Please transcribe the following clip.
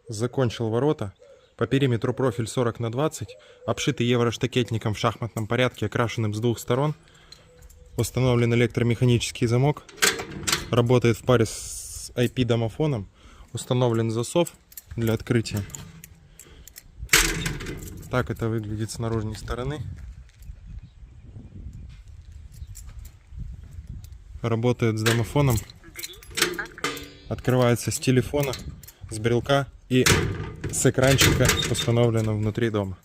Закончил ворота. По периметру профиль 40×20, обшитый евроштакетником в шахматном порядке, окрашенным с двух сторон. Установлен электромеханический замок. Работает в паре с IP-домофоном. Установлен засов для открытия. Так это выглядит с наружной стороны. Работает с домофоном. Открывается с телефона, с брелка и с экранчика, установленного внутри дома.